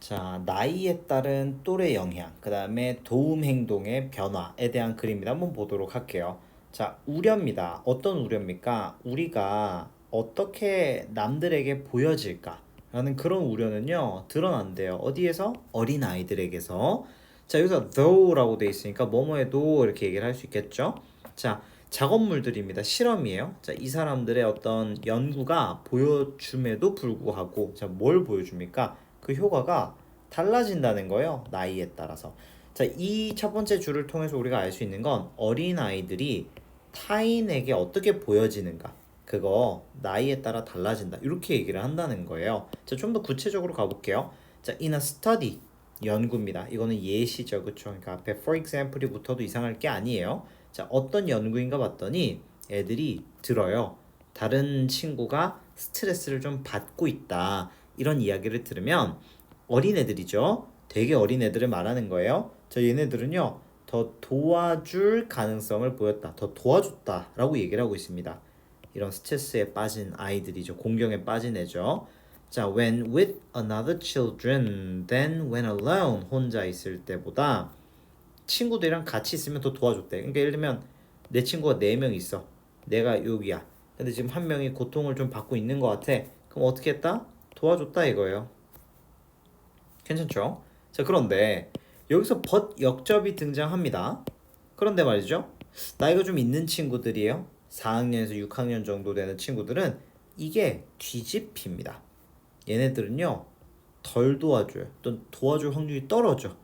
자, 나이에 따른 또래 영향, 그 다음에 도움 행동의 변화에 대한 그림이다. 한번 보도록 할게요. 자, 우려입니다. 어떤 우려입니까? 우리가 어떻게 남들에게 보여질까? 라는 그런 우려는요, 드러난대요. 어디에서? 어린 아이들에게서. 자, 여기서 though라고 돼 있으니까 뭐뭐해도 이렇게 얘기를 할 수 있겠죠? 자, 작업물들입니다. 실험이에요. 자, 이 사람들의 어떤 연구가 보여줌에도 불구하고, 자, 뭘 보여줍니까? 그 효과가 달라진다는 거예요. 나이에 따라서. 자, 이 첫 번째 줄을 통해서 우리가 알 수 있는 건 어린 아이들이 타인에게 어떻게 보여지는가. 그거 나이에 따라 달라진다. 이렇게 얘기를 한다는 거예요. 자, 좀 더 구체적으로 가볼게요. 자, in a study 연구입니다. 이거는 예시죠. 그쵸? 그러니까 앞에 for example이 붙어도 이상할 게 아니에요. 자, 어떤 연구인가 봤더니 애들이 들어요. 다른 친구가 스트레스를 좀 받고 있다. 이런 이야기를 들으면 어린애들이죠. 되게 어린애들을 말하는 거예요. 저 얘네들은요. 더 도와줄 가능성을 보였다. 더 도와줬다라고 얘기를 하고 있습니다. 이런 스트레스에 빠진 아이들이죠. 공경에 빠진 애죠. 자, when with another children than when alone 혼자 있을 때보다 친구들이랑 같이 있으면 더 도와줬대. 그러니까 예를 들면 내 친구가 4명 있어. 내가 여기야. 근데 지금 한 명이 고통을 좀 받고 있는 것 같아. 그럼 어떻게 했다? 도와줬다 이거예요. 괜찮죠? 자, 그런데 여기서 but 역접이 등장합니다. 그런데 말이죠. 나이가 좀 있는 친구들이에요. 4학년에서 6학년 정도 되는 친구들은 이게 뒤집힙니다. 얘네들은요. 덜 도와줘요. 또 도와줄 확률이 떨어져.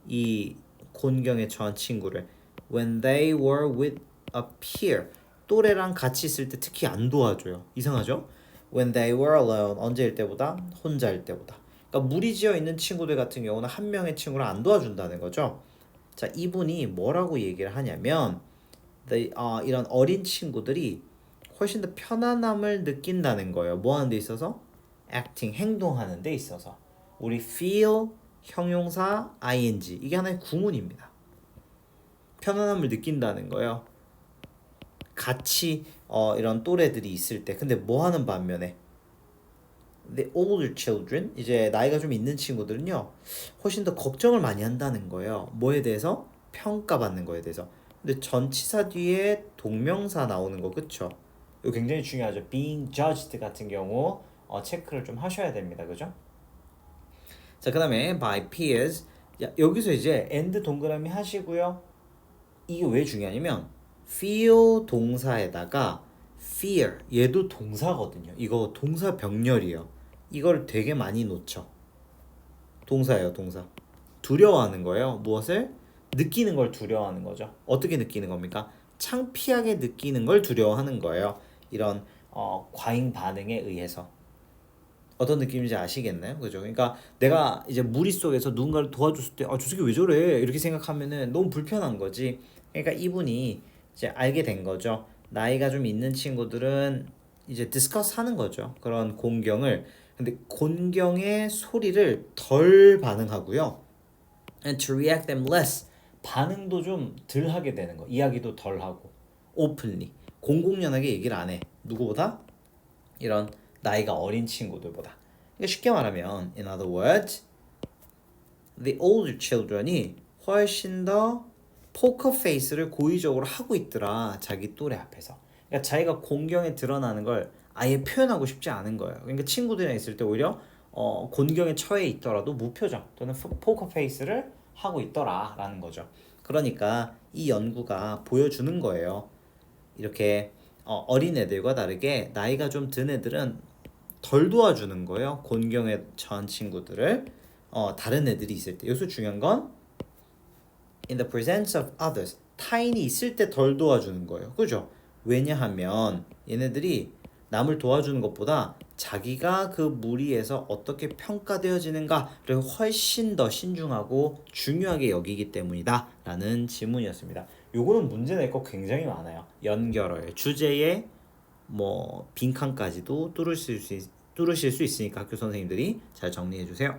이 곤경에 처한 친구를 when they were with a peer 또래랑 같이 있을 때 특히 안 도와줘요. 이상하죠? when they were alone 언제일 때보다 혼자일 때보다. 그러니까 무리지어 있는 친구들 같은 경우는 한 명의 친구를 안 도와준다는 거죠. 자, 이분이 뭐라고 얘기를 하냐면 이런 어린 친구들이 훨씬 더 편안함을 느낀다는 거예요. 뭐 하는 데 있어서? acting, 행동하는 데 있어서. 우리 feel, 형용사, ing 이게 하나의 구문입니다. 편안함을 느낀다는 거예요. 같이 이런 또래들이 있을 때. 근데 뭐 하는 반면에 the older children 이제 나이가 좀 있는 친구들은요 훨씬 더 걱정을 많이 한다는 거예요. 뭐에 대해서? 평가받는 거에 대해서. 근데 전치사 뒤에 동명사 나오는 거 그쵸? 이거 굉장히 중요하죠. being judged 같은 경우 체크를 좀 하셔야 됩니다. 그죠? 자, 그 다음에 by peers 여기서 이제 and 동그라미 하시고요. 이게 왜 중요하냐면 feel 동사에다가 fear 얘도 동사거든요. 이거 동사 병렬이에요. 이걸 되게 많이 놓쳐. 동사예요, 동사. 두려워하는 거예요. 무엇을? 느끼는 걸 두려워하는 거죠. 어떻게 느끼는 겁니까? 창피하게 느끼는 걸 두려워하는 거예요. 이런 과잉 반응에 의해서. 어떤 느낌인지 아시겠나요? 그죠? 그러니까 내가 이제 무리 속에서 누군가를 도와줬을 때, 저 새끼 왜 저래? 이렇게 생각하면은 너무 불편한 거지. 그러니까 이분이 이제 알게 된 거죠. 나이가 좀 있는 친구들은 이제 디스커스 하는 거죠. 그런 공경을. 근데 곤경의 소리를 덜 반응하고요. And to react them less. 반응도 좀 덜 하게 되는 거. 이야기도 덜 하고. openly. 공공연하게 얘기를 안 해. 누구보다? 이런 나이가 어린 친구들보다. 그러니까 쉽게 말하면 in other words the older children이 훨씬 더 포커 페이스를 고의적으로 하고 있더라. 자기 또래 앞에서. 그러니까 자기가 공경에 드러나는 걸 아예 표현하고 싶지 않은 거예요. 그러니까 친구들이랑 있을 때 오히려 곤경에 처해 있더라도 무표정 또는 포커 페이스를 하고 있더라라는 거죠. 그러니까 이 연구가 보여주는 거예요. 이렇게 어린애들과 다르게 나이가 좀 든 애들은 덜 도와주는 거예요. 곤경에 처한 친구들을 다른 애들이 있을 때. 여기서 중요한 건 in the presence of others 타인이 있을 때 덜 도와주는 거예요. 그죠? 왜냐하면 얘네들이 남을 도와주는 것보다 자기가 그 무리에서 어떻게 평가되어지는가를 훨씬 더 신중하고 중요하게 여기기 때문이다 라는 질문이었습니다. 요거는 문제 낼 거 굉장히 많아요. 연결어의 주제에 뭐 빈칸까지도 뚫으실 수 있으니까 학교 선생님들이 잘 정리해 주세요.